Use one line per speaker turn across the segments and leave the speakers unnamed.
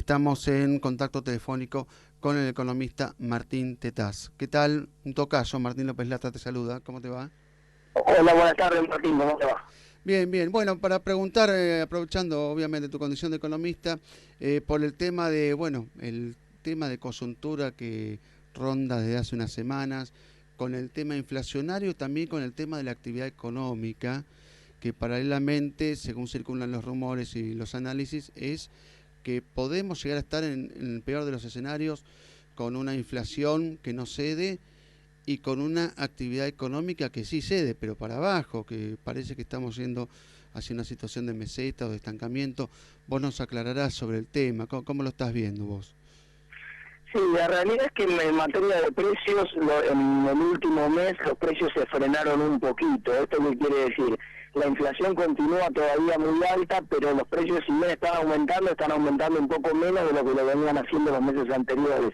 Estamos en contacto telefónico con el economista Martín Tetaz. ¿Qué tal? Un tocayo, Martín López Lata te saluda. ¿Cómo te va?
Hola, buenas tardes, Martín, ¿cómo te va?
Bien, bien. Bueno, para preguntar, aprovechando obviamente tu condición de economista, por el tema de, bueno, el tema de coyuntura que ronda desde hace unas semanas, con el tema inflacionario, también con el tema de la actividad económica, que paralelamente, según circulan los rumores y los análisis, es que podemos llegar a estar en el peor de los escenarios con una inflación que no cede y con una actividad económica que sí cede, pero para abajo, que parece que estamos yendo hacia una situación de meseta o de estancamiento. Vos nos aclararás sobre el tema, ¿cómo lo estás viendo vos?
Sí, la realidad es que en materia de precios, en el último mes los precios se frenaron un poquito. ¿Esto qué quiere decir? La inflación continúa todavía muy alta, pero los precios, si bien están aumentando un poco menos de lo que lo venían haciendo los meses anteriores.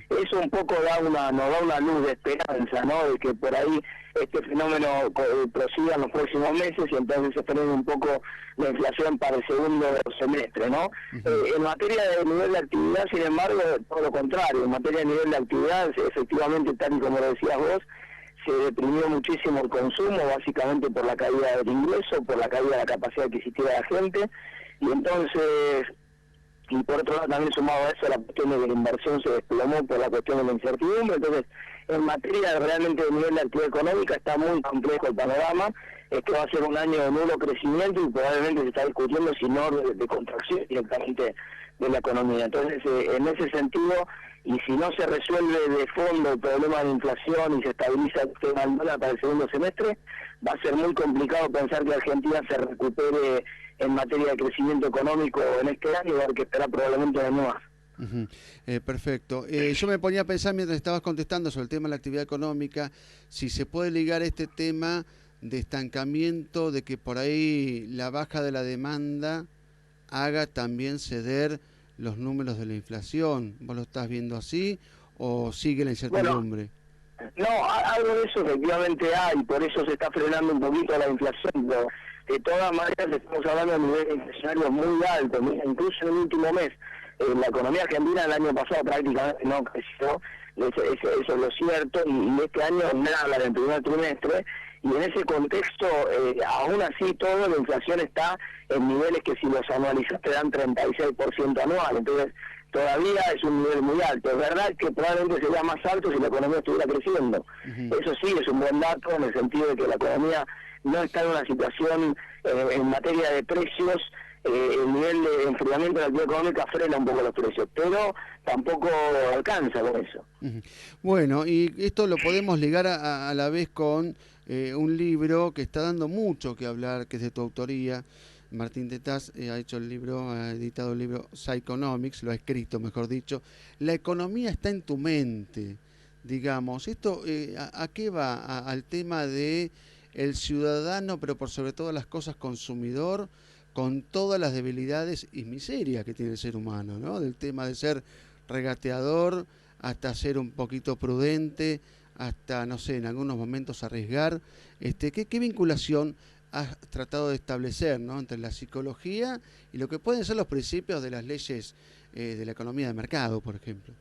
Eso un poco nos da una luz de esperanza, ¿no? De que por ahí este fenómeno prosiga en los próximos meses y entonces se frene un poco la inflación para el segundo semestre, ¿no? En materia de nivel de actividad, sin embargo, todo lo contrario. En materia de nivel de actividad, efectivamente, tal y como lo decías vos, se deprimió muchísimo el consumo, básicamente por la caída del ingreso, por la caída de la capacidad adquisitiva de la gente, y entonces, y por otro lado también sumado a eso, la cuestión de la inversión se desplomó por la cuestión de la incertidumbre. Entonces, en materia realmente de nivel de actividad económica está muy complejo el panorama. Este va a ser un año de nulo crecimiento y probablemente se está discutiendo si no de contracción directamente de la economía. Entonces, en ese sentido, y si no se resuelve de fondo el problema de inflación y se estabiliza el tema del dólar para el segundo semestre, va a ser muy complicado pensar que Argentina se recupere en materia de crecimiento económico en este año, y va a haber que esperar probablemente de nuevo más.
Perfecto. Yo me ponía a pensar mientras estabas contestando sobre el tema de la actividad económica, si se puede ligar este tema de estancamiento, de que por ahí la baja de la demanda haga también ceder los números de la inflación. ¿Vos lo estás viendo así o sigue la incertidumbre?
Bueno, no, algo de eso efectivamente hay, por eso se está frenando un poquito la inflación, pero de todas maneras estamos hablando de niveles inflacionarios muy altos. Incluso en el último mes la economía argentina el año pasado prácticamente no creció, eso es lo cierto, y este año nada en el primer trimestre, y en ese contexto, aún así todo, la inflación está en niveles que si los anualizas te dan 36% anual, entonces todavía es un nivel muy alto. Es verdad que probablemente sería más alto si la economía estuviera creciendo. Eso sí es un buen dato en el sentido de que la economía no está en una situación en materia de precios. El nivel de enfriamiento de la actividad económica frena un poco los precios, pero tampoco alcanza con eso.
Bueno, y esto lo podemos ligar a la vez con un libro que está dando mucho que hablar, que es de tu autoría. Martín Tetaz ha hecho el libro, ha editado el libro Psychonomics, lo ha escrito, mejor dicho. La economía está en tu mente, digamos. ¿Esto a qué va? Al tema de el ciudadano, pero por sobre todas las cosas consumidor, con todas las debilidades y miserias que tiene el ser humano, ¿no? Del tema de ser regateador hasta ser un poquito prudente, hasta, no sé, en algunos momentos arriesgar. ¿Qué vinculación has tratado de establecer, ¿no?, entre la psicología y lo que pueden ser los principios de las leyes de la economía de mercado, por ejemplo?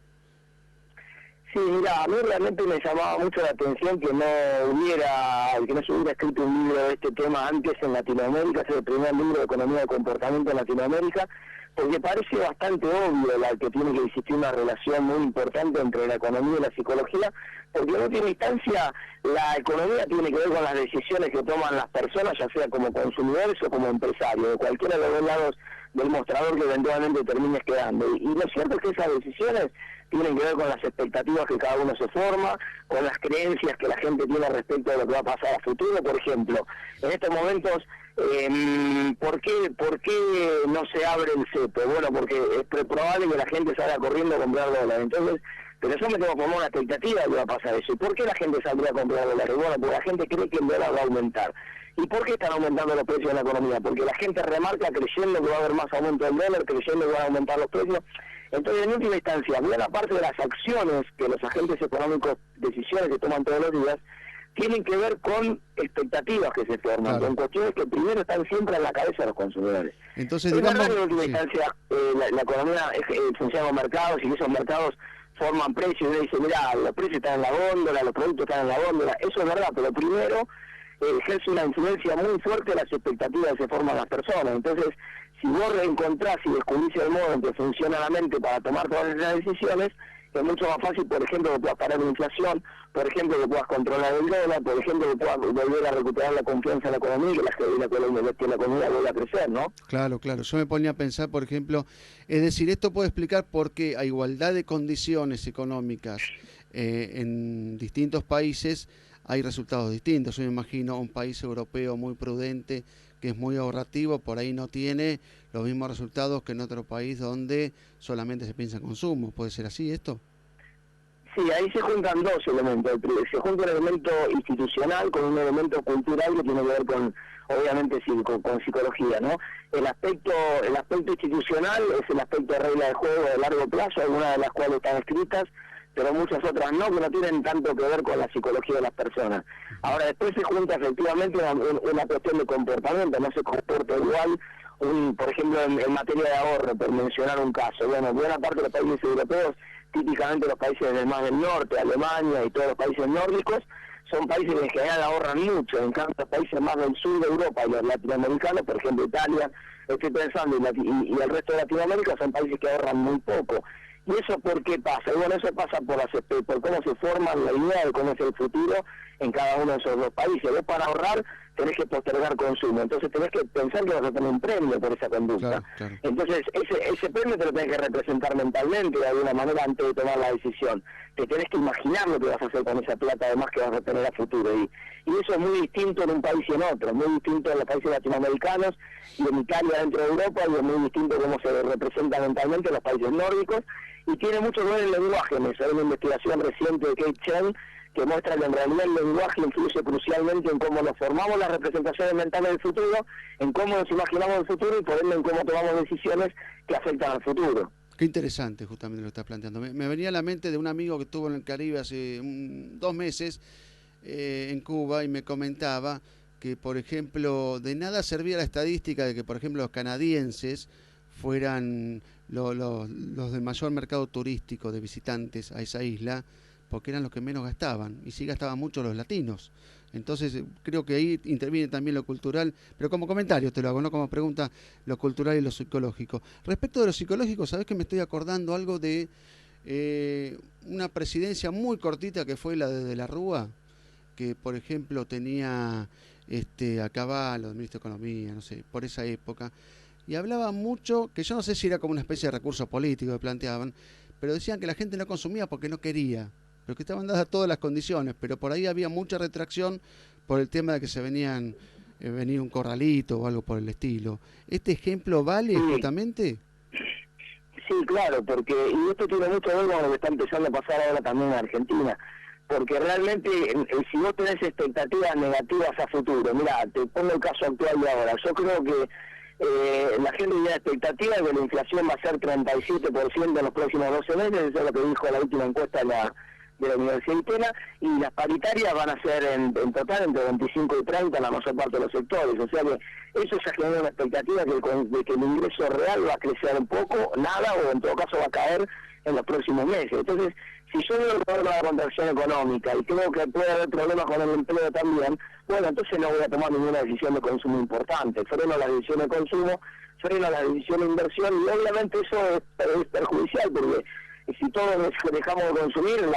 Sí, mira, a mí realmente me llamaba mucho la atención que no se hubiera escrito un libro de este tema antes en Latinoamérica. Es el primer libro de economía de comportamiento en Latinoamérica, porque parece bastante obvio que tiene que existir una relación muy importante entre la economía y la psicología, porque en última instancia la economía tiene que ver con las decisiones que toman las personas, ya sea como consumidores o como empresarios, de cualquiera de los dos lados del mostrador que eventualmente termines quedando. Y lo cierto es que esas decisiones tienen que ver con las expectativas que cada uno se forma, con las creencias que la gente tiene respecto de lo que va a pasar a futuro. Por ejemplo, en estos momentos, ¿por qué no se abre el cepo? Bueno, porque es probable que la gente salga corriendo a comprar dólares. Entonces, pero yo me tengo que formar una expectativa de que va a pasar eso. ¿Y por qué la gente saldría a comprar dólares? Bueno, porque la gente cree que el dólar va a aumentar. ¿Y por qué están aumentando los precios de la economía? Porque la gente remarca creyendo que va a haber más aumento del dólar, creyendo que van a aumentar los precios. Entonces, en última instancia, buena parte de las acciones que los agentes económicos, decisiones que toman todos los días, tienen que ver con expectativas que se forman,
Claro.
con cuestiones que primero están siempre en la cabeza de los consumidores.
Entonces,
Es
digamos,
verdad que en última
sí,
instancia la economía funciona con mercados y que esos mercados forman precios y uno dice, mira, los precios están en la góndola, los productos están en la góndola, eso es verdad, pero primero ejerce una influencia muy fuerte en las expectativas que se forman las personas. Entonces, si vos reencontrás y descubrís el modo en que funciona la mente para tomar todas esas decisiones, es mucho más fácil, por ejemplo, que puedas parar la inflación, por ejemplo, que puedas controlar el dólar, por ejemplo, que puedas volver a recuperar la confianza en la economía y que la economía vuelva a crecer, ¿no?
claro, claro. Yo me ponía a pensar, por ejemplo, es decir, esto puede explicar por qué a igualdad de condiciones económicas en distintos países hay resultados distintos. Yo me imagino un país europeo muy prudente, que es muy ahorrativo, por ahí no tiene los mismos resultados que en otro país donde solamente se piensa en consumo. ¿Puede ser así esto?
Sí, ahí se juntan dos elementos. Se junta un elemento institucional con un elemento cultural que tiene que ver con, obviamente, sí, con psicología, ¿no? El aspecto institucional es el aspecto de regla de juego de largo plazo, algunas de las cuales están escritas, pero muchas otras no, que no tienen tanto que ver con la psicología de las personas. Ahora, después se junta efectivamente una cuestión de comportamiento, no se comporta igual, por ejemplo, en materia de ahorro, por mencionar un caso. Bueno, buena parte de los países europeos, típicamente los países más del norte, Alemania y todos los países nórdicos, son países que en general ahorran mucho. En cambio, los países más del sur de Europa y los latinoamericanos, por ejemplo Italia, estoy pensando, y el resto de Latinoamérica son países que ahorran muy poco. ¿Y eso por qué pasa? Y bueno, eso pasa por cómo se forma la idea de cómo es el futuro en cada uno de esos dos países. Vos para ahorrar tenés que postergar consumo, entonces tenés que pensar que vas a tener un premio por esa conducta.
Claro, claro.
Entonces ese premio te lo tenés que representar mentalmente de alguna manera antes de tomar la decisión. Te tenés que imaginar lo que vas a hacer con esa plata además que vas a tener a futuro. Y eso es muy distinto en un país y en otro, muy distinto en los países latinoamericanos y en Italia dentro de Europa, y es muy distinto cómo se representa mentalmente en los países nórdicos. Y tiene mucho que ver el lenguaje. Hay una investigación reciente de Kate Chen que muestra que en realidad el lenguaje influye crucialmente en cómo nos formamos las representaciones mentales del futuro, en cómo nos imaginamos el futuro y por ende en cómo tomamos decisiones que afectan al futuro.
Qué interesante justamente lo que estás planteando. Me venía a la mente de un amigo que estuvo en el Caribe hace 2 meses en Cuba y me comentaba que, por ejemplo, de nada servía la estadística de que, por ejemplo, los canadienses fueran los del mayor mercado turístico de visitantes a esa isla, porque eran los que menos gastaban, y sí gastaban mucho los latinos. Entonces creo que ahí interviene también lo cultural, pero como comentario te lo hago, no como pregunta, lo cultural y lo psicológico. Respecto de lo psicológico, ¿sabés que me estoy acordando algo de una presidencia muy cortita que fue la de la Rúa? Que por ejemplo tenía a Cavallo, el ministro de Economía, no sé, por esa época, y hablaba mucho, que yo no sé si era como una especie de recurso político que planteaban, pero decían que la gente no consumía porque no quería, pero que estaban dadas todas las condiciones, pero por ahí había mucha retracción por el tema de que se venía un corralito o algo por el estilo. ¿Este ejemplo vale justamente?
Sí, claro, porque y esto tiene mucho que ver con lo que está empezando a pasar ahora también en Argentina, porque realmente si vos tenés expectativas negativas a futuro, mira, te pongo el caso actual de ahora, yo creo que la gente tiene expectativa de que la inflación va a ser 37% en los próximos 12 meses, eso es lo que dijo la última encuesta de la Universidad de Itela, y las paritarias van a ser en total entre 25 y 30 en la mayor parte de los sectores, o sea que eso ya genera una expectativa de que el ingreso real va a crecer un poco, nada, o en todo caso va a caer en los próximos meses. Entonces, si yo veo el problema de la contracción económica y creo que puede haber problemas con el empleo también, bueno, entonces no voy a tomar ninguna decisión de consumo importante, freno la decisión de consumo, freno la decisión de inversión, y obviamente eso es perjudicial, porque si todos dejamos de consumir,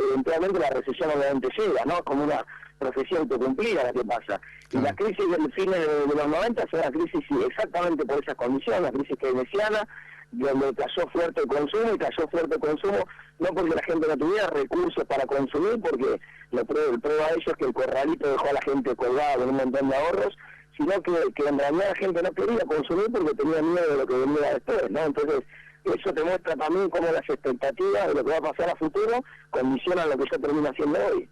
eventualmente la recesión obviamente llega, ¿no? Como una profecía autocumplida la que pasa. Y la crisis del fin de los 90 fue una crisis exactamente por esas condiciones, la crisis keynesiana, donde cayó fuerte el consumo, y cayó fuerte el consumo no porque la gente no tuviera recursos para consumir, porque prueba de ello es que el corralito dejó a la gente colgada con un montón de ahorros, sino que en realidad la gente no quería consumir porque tenía miedo de lo que venía después, ¿no? Entonces, eso te muestra también cómo las expectativas de lo que va a pasar a futuro condicionan lo que yo termino haciendo hoy.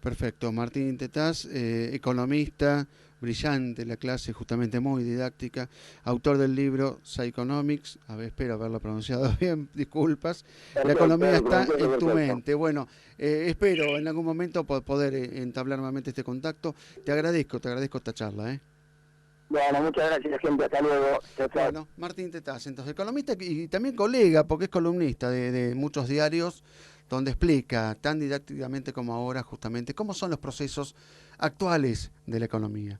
Perfecto. Martín Tetaz, economista, brillante la clase, justamente muy didáctica, autor del libro Psychonomics, a ver, espero haberlo pronunciado bien, disculpas, la economía está en tu mente. Bueno, espero en algún momento poder entablar nuevamente este contacto. Te agradezco esta charla.
Bueno, muchas gracias, gente. Hasta luego. Chao, chao.
Bueno, Martín Tetaz, entonces economista y también colega, porque es columnista de muchos diarios, donde explica tan didácticamente como ahora justamente cómo son los procesos actuales de la economía.